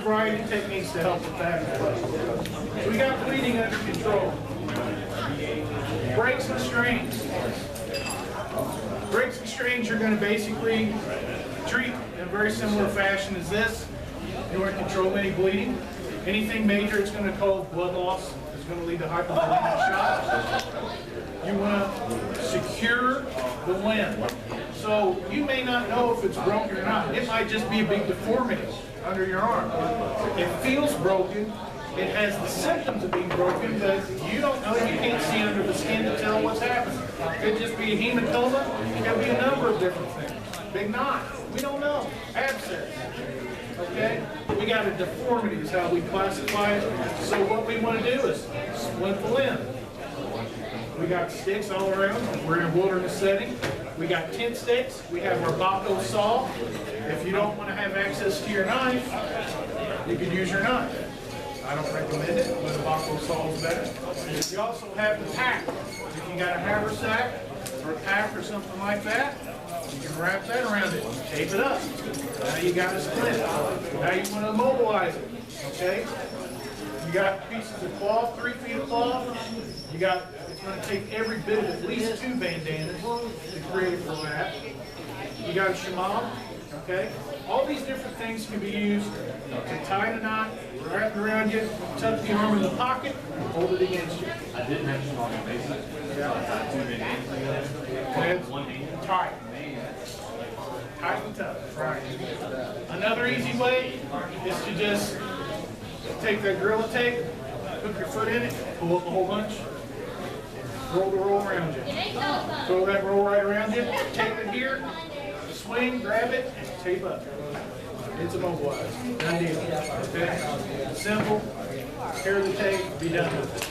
variety of techniques to help with that as well. So we got bleeding under control. Breaks and strains. Breaks and strains you're going to basically treat in a very similar fashion as this. You want to control any bleeding. Anything major, it's going to cause blood loss. It's going to lead to hypovolemic shock. You want to secure the limb. So you may not know if it's broken or not. It might just be a big deformity under your arm. It feels broken. It has the symptoms of being broken, but you don't know. You can't see under the skin to tell what's happening. It could just be a hematoma. It could be a number of different things. Big knot. We don't know. Abscess. Okay? We got a deformity is how we classify it. So what we want to do is split the limb. We got sticks all around. We're in a wilderness setting. We got tent sticks. We have our Baco saw. If you don't want to have access to your knife, you could use your knife. I don't recommend it, but a Baco saw is better. You also have the pack. If you got a haversack or a pack or something like that, you can wrap that around it, tape it up. Now you got a split. Now you want to immobilize it. Okay? You got pieces of cloth, 3 feet of cloth. You got, it's going to take every bit of at least 2 bandanas to create for that. You got a shamam. Okay? All these different things can be used to tie the knot, wrap it around you, tuck the arm in the pocket, hold it against you. I did mention on the basic. And tight. Tight and tough. Right. Another easy way is to just take that Gorilla Tape, hook your foot in it, pull up a whole bunch, roll the roll around you. Throw that roll right around you, tape it here, swing, grab it, tape up. It's immobilized. Done deal. Okay? Simple. Tear the tape, be done with it.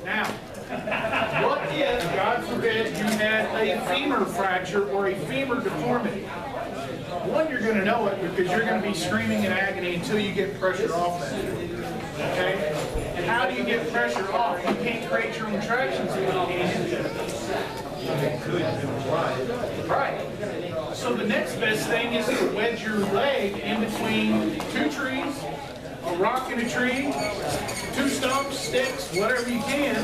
Now, what if, God forbid, you had a femur fracture or a femur deformity? One, you're going to know it because you're going to be screaming in agony until you get pressure off that. Okay? And how do you get pressure off? You can't create your own traction so you can. Right. So the next best thing is to wedge your leg in between 2 trees, a rock and a tree, 2 stumps, sticks, whatever you can.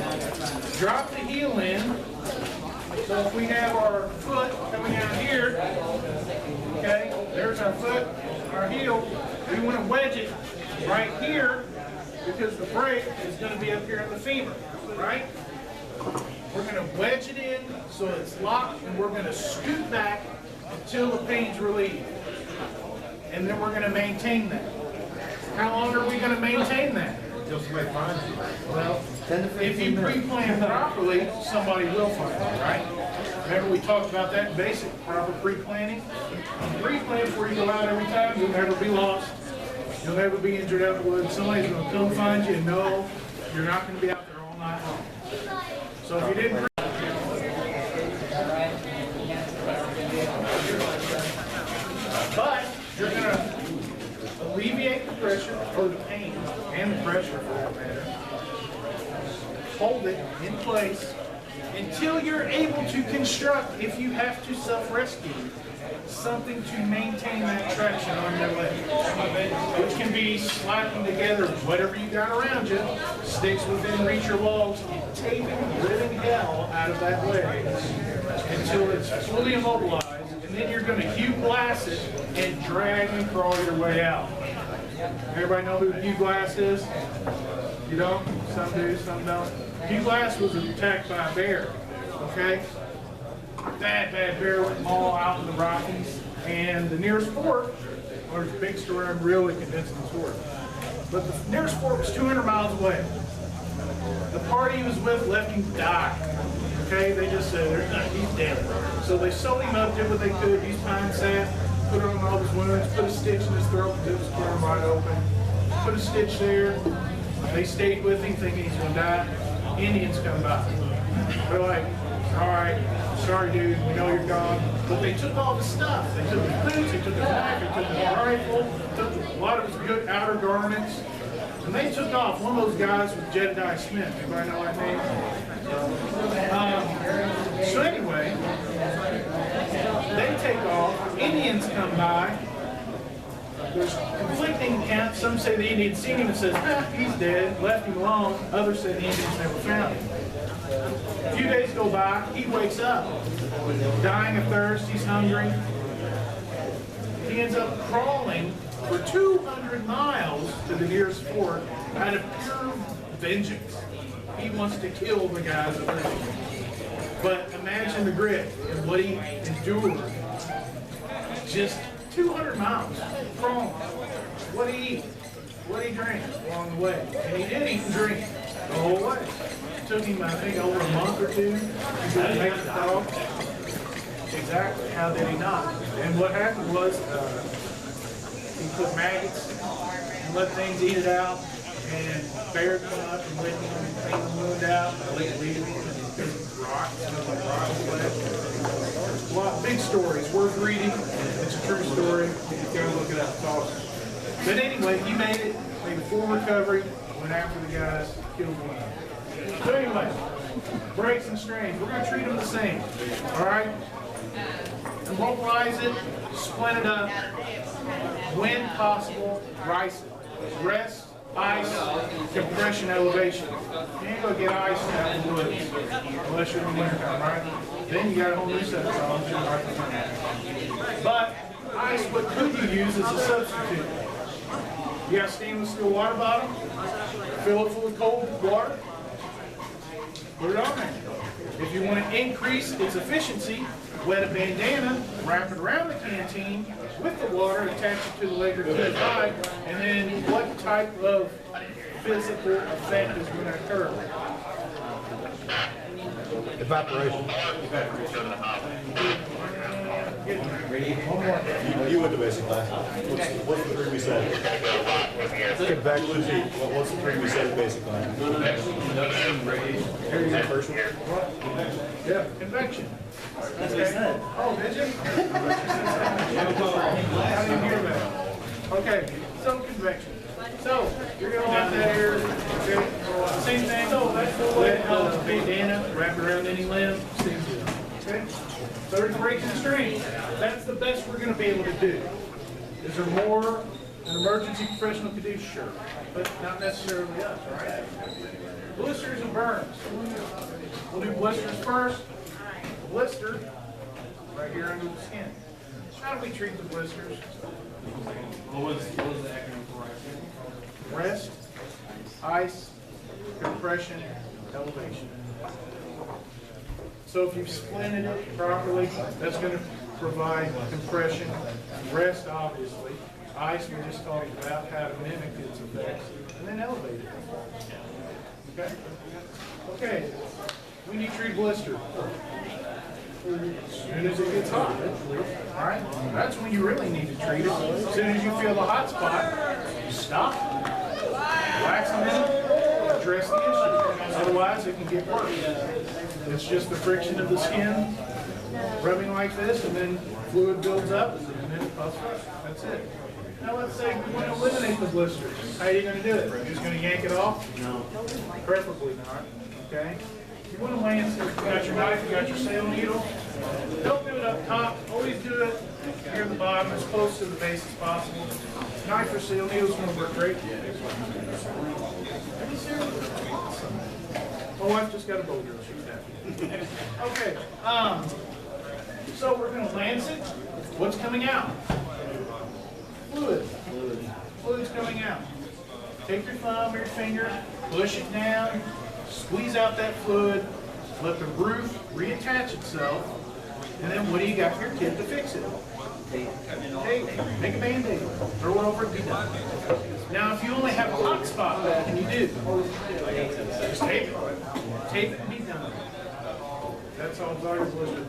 Drop the heel in. So if we have our foot coming out here, okay, there's our foot, our heel. We want to wedge it right here because the break is going to be up here in the femur, right? We're going to wedge it in so it's locked, and we're going to scoot back until the pain's relieved. And then we're going to maintain that. How long are we going to maintain that? Until somebody finds you. Well, if you pre-plan properly, somebody will find you, right? Remember we talked about that in basic, proper pre-planning? Pre-plan before you go out every time, you'll never be lost. You'll never be injured out in the woods. Somebody's going to come find you and know you're not going to be out there all night long. So if you didn't but you're going to alleviate the pressure, or the pain, and the pressure for that matter. Hold it in place until you're able to construct, if you have to self-rescue, something to maintain that traction on your leg. Which can be slapping together whatever you got around you, sticks within reach or logs, and taping the living hell out of that leg until it's fully immobilized. And then you're going to Hugh Glass it and drag and crawl your way out. Everybody know who Hugh Glass is? You don't? Some do, some don't. Hugh Glass was attacked by a bear. Okay? Bad bear went all out in the Rockies. And the nearest fort, or it's a big story, I'm really condensing the story. But the nearest fort was 200 miles away. The party he was with left him to die. Okay, they just said, he's dead. So they sewed him up, did what they could, used pine sap, put on all his wounds, put a stitch in his throat, did his arm wide open, put a stitch there. They stayed with him thinking he's going to die. Indians come by. They're like, all right, sorry dude, we know you're gone. But they took all the stuff. They took his boots, they took his knife, they took his rifle, took a lot of his good outer garments. And they took off. One of those guys was Jedediah Smith. Anybody know that name? So anyway, they take off. Indians come by. There's complete Everything counts. Some say the Indians seen him and says, he's dead, left him alone. Others say the Indians never found him. A few days go by, he wakes up, dying of thirst, he's hungry. He ends up crawling for 200 miles to the nearest fort out of pure vengeance. He wants to kill the guys that live here. But imagine the grit and what he endured. Just 200 miles crawling. What he eat? What he drank along the way? And he did eat and drink the whole way. It took him, I think, over a month or two to make the dog. Exactly. How did he not? And what happened was he put maggots and let things eat it out, and bears went up and licked him and cleaned the wound out. Leave it because it's rock, it smells like rock sweat. A lot big stories, worth reading. It's a true story. You can go look it up. It's awesome. But anyway, he made it, made a full recovery, went after the guys, killed one. So anyway, breaks and strains, we're going to treat them the same. All right? Immobilize it, splint it up, when possible, rice it. Rest, ice, compression, elevation. You ain't going to get ice out in the woods unless you're in the wintertime, right? Then you got a whole new set of problems. But ice, what could you use as a substitute? You got a stainless steel water bottle, fill it full of cold water, put it on there. If you want to increase its efficiency, wet a bandana, wrap it around the canteen with the water, attach it to the leg or to the thigh, and then what type of physical effect is going to occur? Evaporation. You went to basic class. What's the three we said? Convection. What's the three we said in basic class? Is that first one? Yeah, convection. That's what he said. Oh, did you? I didn't hear that. Okay, so convection. So, you're going to want that air, okay? Same thing, wet bandana, wrap it around any limb, same deal. Okay? So there's breaks and strains. That's the best we're going to be able to do. Is there more an emergency professional could do? Sure. But not necessarily us, all right? Blisters and burns. We'll do blisters first. Blister, right here under the skin. How do we treat the blisters? What was the acronym for ice? Rest, ice, compression, elevation. So if you've splinted it properly, that's going to provide compression. Rest, obviously. Ice, we just talked about how to mimic its effects. And then elevate it. Okay? Okay. When you treat blister, as soon as it gets hot, all right? That's when you really need to treat it. As soon as you feel the hot spot, stop. Relax a minute, address the issue. Otherwise, it can get worse. It's just the friction of the skin rubbing like this, and then fluid builds up, and then it puffs up. That's it. Now let's say we want to eliminate the blisters. How are you going to do it? You're just going to yank it off? No. Preferably not. Okay? You want to lance it. You got your knife, you got your sail needle. Don't do it up top. Always do it here at the bottom, as close to the base as possible. Knife or sail needle is going to work great. My wife just got a bow drill. She's happy. Okay. So we're going to lance it. What's coming out? Fluid. Fluid's coming out. Take your thumb or your finger, push it down, squeeze out that fluid, let the roof reattach itself, and then what do you got here, kid, to fix it? Tape. Make a Band-Aid. Throw it over and be done. Now, if you only have a hot spot, what can you do? Just tape it. Tape it and be done. That's all your blister.